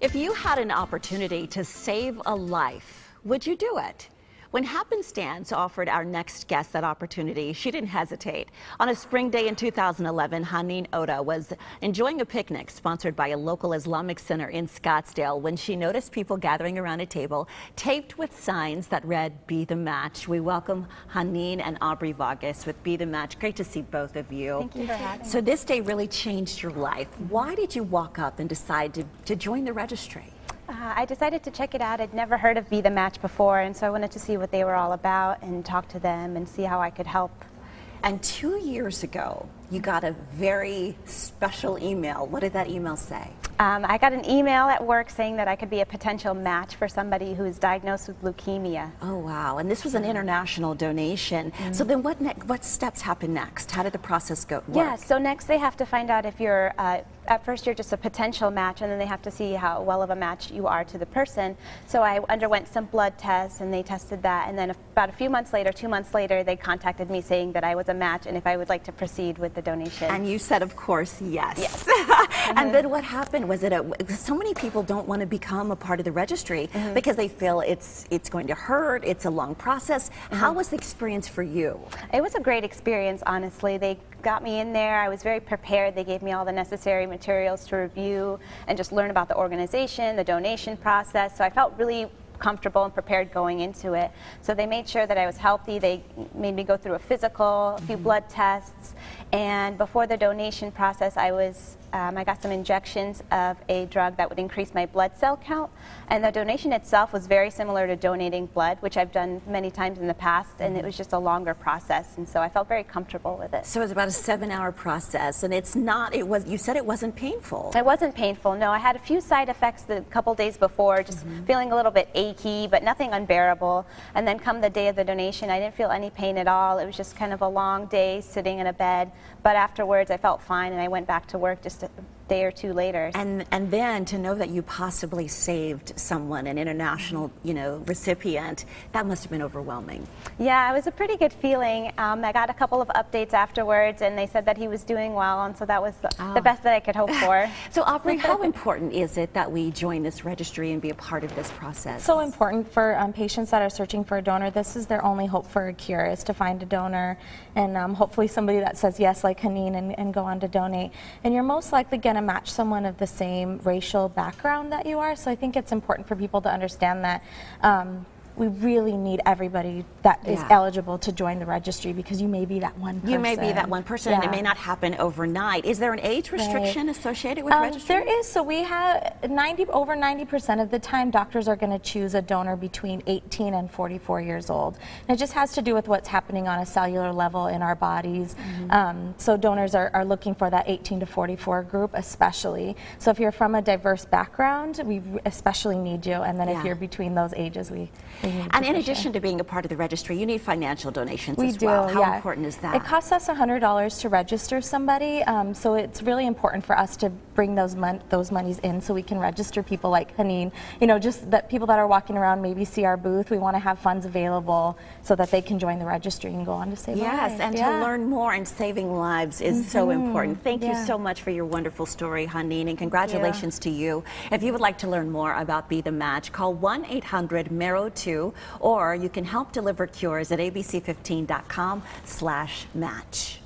If you had an opportunity to save a life, would you do it? When Happenstance offered our next guest that opportunity, she didn't hesitate. On a spring day in 2011, Haneen Oda was enjoying a picnic sponsored by a local Islamic center in Scottsdale when she noticed people gathering around a table taped with signs that read, "Be the Match." We welcome Haneen and Aubrey Vargas with Be the Match. Great to see both of you. Thank you for having me. So this day really changed your life. Why did you walk up and decide to join the registry? I decided to check it out. I'd never heard of Be the Match before, and so I wanted to see what they were all about and talk to them and see how I could help. And 2 years ago, you got a very special email. What did that email say? I got an email at work saying that I could be a potential match for somebody who is diagnosed with leukemia. Oh, wow. And this was an international donation. So then what steps happen next? How did the process work? Yeah, so next they have to find out if you're, at first you're just a potential match, and then they have to see how well of a match you are to the person. So I underwent some blood tests, and they tested that, and then about a few months later, 2 months later, they contacted me saying that I was a match and if I would like to proceed with the donation. And you said, of course, yes. Yes. And then what happened? Was it so many people don't want to become a part of the registry because they feel it's going to hurt, it's a long process. How was the experience for you? It was a great experience, honestly. They got me in there. I was very prepared. They gave me all the necessary materials to review and just learn about the organization, the donation process. So I felt really comfortable and prepared going into it. So they made sure that I was healthy. They made me go through a physical, a few blood tests, and before the donation process I got some injections of a drug that would increase my blood cell count, and the donation itself was very similar to donating blood, which I've done many times in the past, and it was just a longer process, and so I felt very comfortable with it. So it was about a 7-hour process, and you said it wasn't painful. It wasn't painful, no. I had a few side effects the couple days before, just feeling a little bit achy, but nothing unbearable. And then come the day of the donation, I didn't feel any pain at all. It was just kind of a long day sitting in a bed, but afterwards I felt fine, and I went back to work just a day or two later. And then to know that you possibly saved someone, an international, recipient, that must have been overwhelming. Yeah, it was a pretty good feeling. I got a couple of updates afterwards, and they said that he was doing well, and so that was the best that I could hope for. So Aubrey, how important is it that we join this registry and be a part of this process? So important for patients that are searching for a donor. This is their only hope for a cure, is to find a donor, and hopefully somebody that says yes, like Haneen, and go on to donate. And you're most likely going to match someone of the same racial background that you are. So I think it's important for people to understand that we really need everybody that is eligible to join the registry, because you may be that one person. You may be that one person, and it may not happen overnight. Is there an age restriction associated with registry? There is. So we have over 90% of the time, doctors are going to choose a donor between 18 and 44 years old. And it just has to do with what's happening on a cellular level in our bodies. So donors are looking for that 18 to 44 group especially. So if you're from a diverse background, we especially need you. And then if you're between those ages, we and in addition to being a part of the registry, you need financial donations as well. How important is that? It costs us $100 to register somebody, so it's really important for us to bring those monies in so we can register people like Haneen. Just that people that are walking around maybe see our booth. We want to have funds available so that they can join the registry and go on to save lives. Yes, and to learn more, and saving lives is so important. Thank you so much for your wonderful story, Haneen, and congratulations to you. If you would like to learn more about Be the Match, call 1-800-MARROW2, or you can help deliver cures at abc15.com/match.